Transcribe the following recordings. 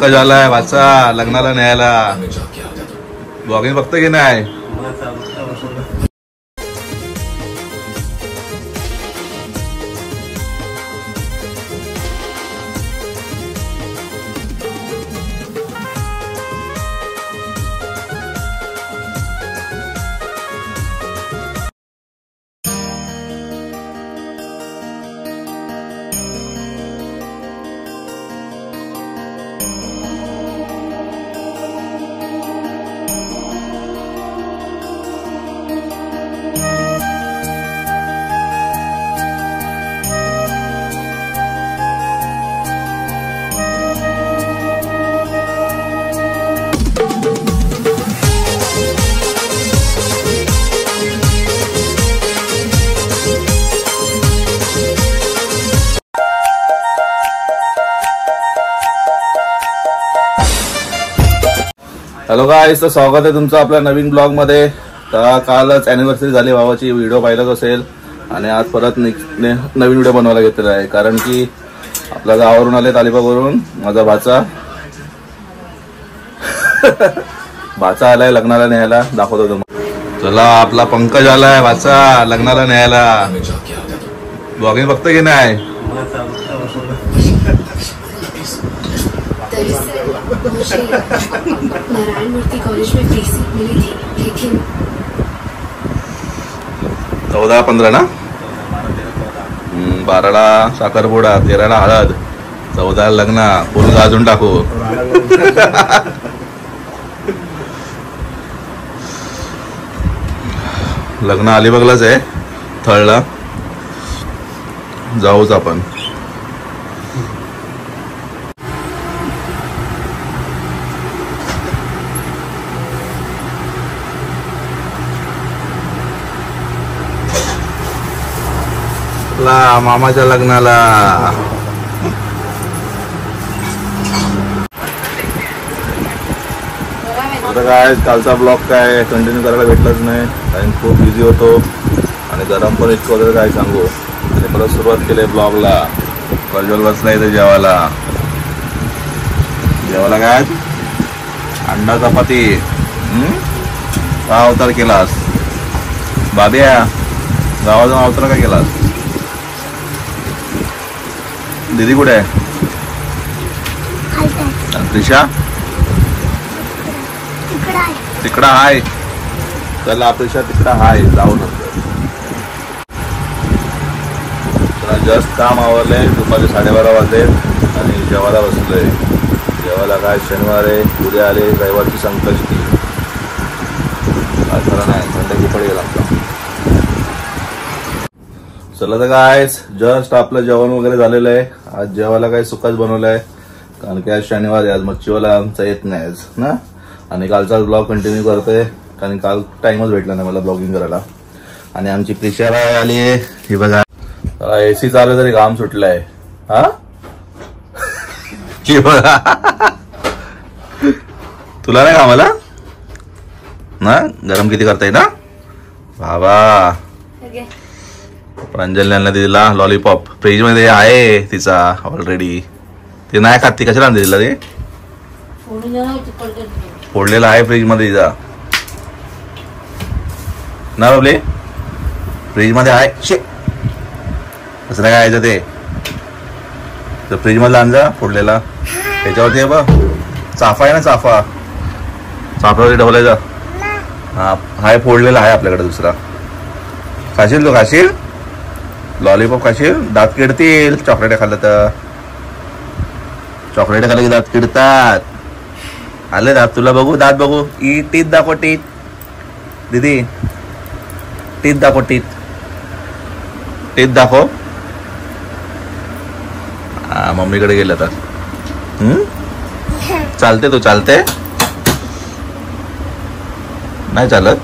पंकज आलाय वाचा लग्नाला न्यायला. ब्लॉगिंग बघतो की नाही? हॅलो गाईस, तर स्वागत आहे तुमचं आपल्या नवीन ब्लॉग मध्ये. तर कालच अॅनिव्हर्सरी झाली भावाची, व्हिडिओ पाहिलाच असेल. आणि आज परत नवीन व्हिडिओ बनवायला घेतलेला आहे, कारण की आपल्या गावावरून आले तालिबावरून माझा भाचा आलाय लग्नाला न्यायला. दाखवतो तुम्हाला. चला, आपला पंकज आलाय वाचा लग्नाला न्यायला. ब्लॉगिंग बघतो की नाही? नारायण मूर्ति कॉलेज में फ्री सीट मिली थी, लेकिन 14-15 ना, 12ला साखरपुडा, 13ला हळद, 14ला लग्न. फुल गाजून टाकू. लग्न अलिबागलाच आहे, थळला. जाऊच आपण. मामाच्या लग्नाला. आता काय कालचा ब्लॉग काय कंटिन्यू करायला भेटलाच नाही, कारण खूप बिझी होतो आणि गरम पण इतकं वगैरे काय सांगू. आणि परत सुरुवात केली ब्लॉगला. प्रज्वल बसला इथे जेवायला. काय अंडा चपाती. का अवतार केलास बाब्या? गावातून अवतार का केलास? दीदी कुठे आहे? त्रिशा तिकडं हाय. चला, त्रिशा तिकडं हाय, जाऊ नंतर. जस्ट काम आवरलंय. दुपारी 12:30 वाजले आणि जेवायला बसलोय. जेवायला काय शनिवार आहे, उद्या आले रविवारची संकष्टी. खरं नाही, थंड पडेल आपला. चला तर काय जस्ट आपलं जेवण वगैरे झालेलं आहे. आज जेवायला काय सुकाच बनवलंय, कारण की आज शनिवार आहे. आज मच्छीवाला आमचा येत नाही आज ना. आणि कालचा ब्लॉग कंटिन्यू करतोय, कारण काल टाइमच भेटला नाही मला ब्लॉगिंग करायला. आणि आमची प्रिशाला आली आहे, ही बघा. एसी चालू तरी घाम सुटलाय. हा बघा, तुला नाही कामाला ना? गरम किती करताय ना बाबा. प्रांजलने दिला लॉलीपॉप. फ्रीज मध्ये आहे तिचा ऑलरेडी. ते नाही खात ती. कशाला दिला ते? फोडलेला आहे फ्रीज मध्ये तिचा ना बाबले. फ्रीज मध्ये आहे. कसं नाही खायचं ते? तर फ्रीज मधला आणजा फोडलेला. त्याच्यावरती बघ चाफा आहे ना, चाफ्यावरती ढवलायचा. हा, हाय फोडलेला आहे आपल्याकडे दुसरा. खाशील तो? खाशील लॉलीपॉप? खाशील? दात किडतील चॉकलेट खाल्लं तर. चॉकलेट खाल्लं की दात किडतात. आले दात तुला? बघू दात बघू. टीथ दाखव. टीथ दीदी, टीथ दाखव. टीथ दाखव. हा, मम्मीकडे गेलं तर. चालते तू? चालते नाही चालत.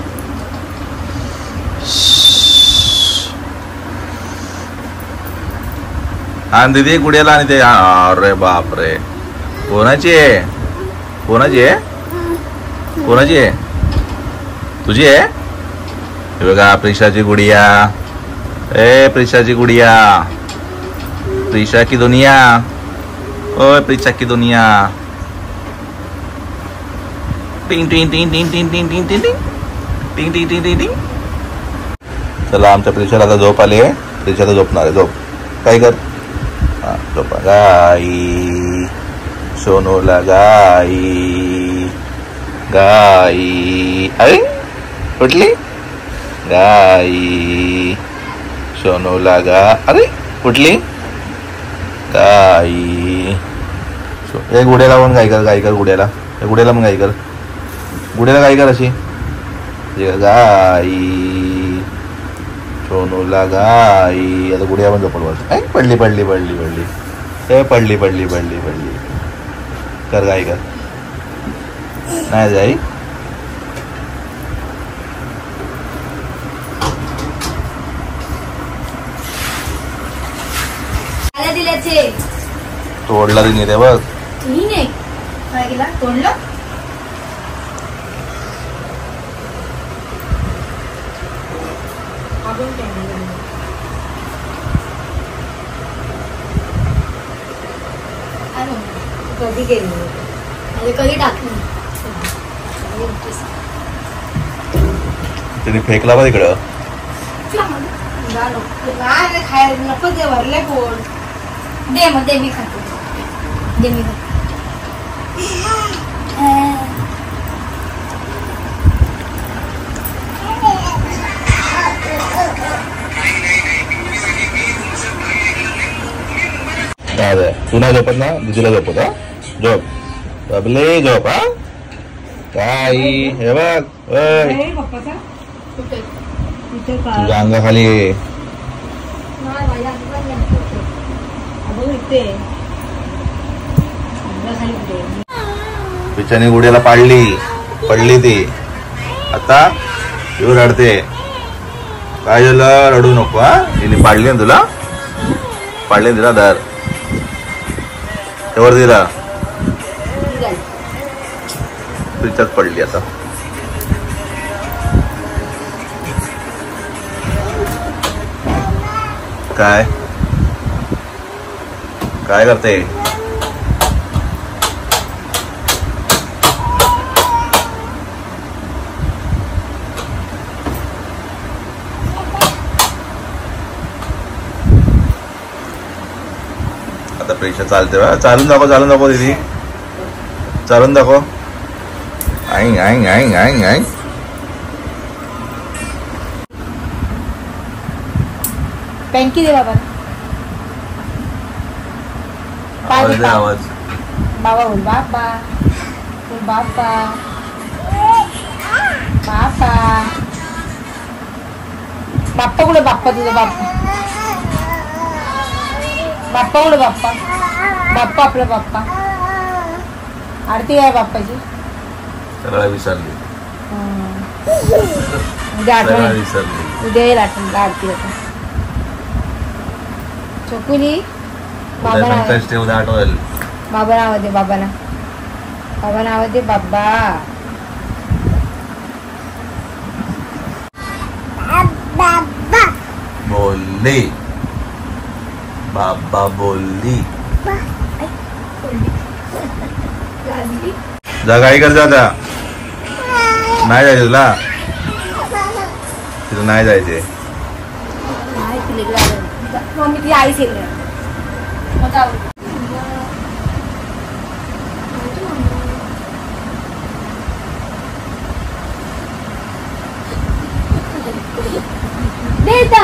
हा दीदी गुडियाला. आणि ते अरे बापरे, कोणाची आहे? कोणाची आहे? कोणाची आहे? तुझी आहे? हे बघा, प्रिशाची गुडिया. ए प्रिशाची गुडिया. प्रिशा की दुनिया. ओय प्रिशा की दुनिया. टिंग टिंग टिंग टिंग टिंग टिंग टिंग टिंग टिंग टिंग टिंग टिंग टिंग. चला आमच्या प्रिशाला आता झोप आली आहे. प्रिशाला झोपणार आहे. झोप काय कर. हा झोपा. गाई सोनूला गाई गाई. अरे कुठली गाई सोनूला अरे कुठली गाई. एक गुड्याला पण गाई कर गुड्याला. गुड्याला पण गाई कर. गुड्याला गाई कर अशी. गाई सोनूला गाई. आता गुड्या पण झोपड बस. पडली पडली पडली पडली हे पडली पडली पडली पडली. कर गाई कर. नाही जाई. तोडला तिने ते बघ. काय केला तोडलं. कधी गेली म्हणजे कधी टाकली. तिने फेकला बघ इकडं. खायला नको ते भरले पोट. दे मग दे मी खातो. दे मी खातो. तू नाही झोपत ना. दिदीला झोपत. हा झोप बबले झोप. हा काही हे बघ. तुझ्या अंगाखाली पिच्याने गुड्याला पडली ती. आता येऊ रडते. काय झालं. रडू नको. हा तिने पाडली ना तुला. पाडली तिला धर. त्यावर दिला पिच्यात पडली. आता काय काय करते. आता प्रेशर चालते. चालून दाखव दीदी. चालून दाखव. आई आई आई आई आई. पँकी दे बाबा. आवाज बाबा बोल. बाबा बोल. बाबा बाबा. बाप्पा कुठे. बाप्पा तुझा बाप्पा. बाप्पा कुठे. बाप्पा बाप्पा आपला बाप्पा. आरती आहे बाप्पाची. सगळं विसरली. उद्या आठवण विसरली. उद्या येईल आठवण आरती होता. चोकुली बाबा आठवल. बाबा नाव दे. बाबा नाव दे. बाबा बोलली. बाबा बोलली. जा गाई कर. जा नाही जायचं तुला. तिला नाही जायचे. मम्मी ती आई सेल देता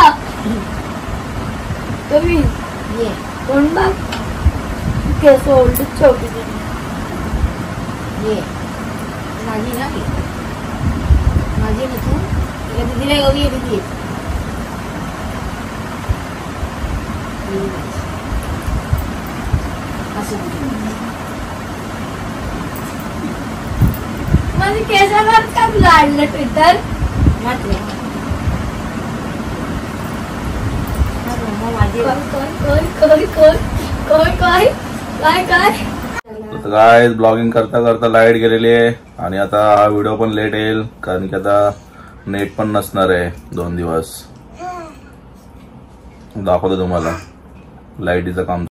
तुम्ही ये कोण बघ. केस ओल्ड छोटी ये माझी ना. माझी ना तू. दीदीला गवी आहे. दीदी माझी केसावर का लाडलं ट्विटर. काय ब्लॉगिंग करता करता लाईट गेलेली आहे. आणि आता हा व्हिडिओ पण लेट येईल. कारण की आता नेट पण नसणार आहे 2 दिवस. दाखवतो तुम्हाला लाईटीचं काम.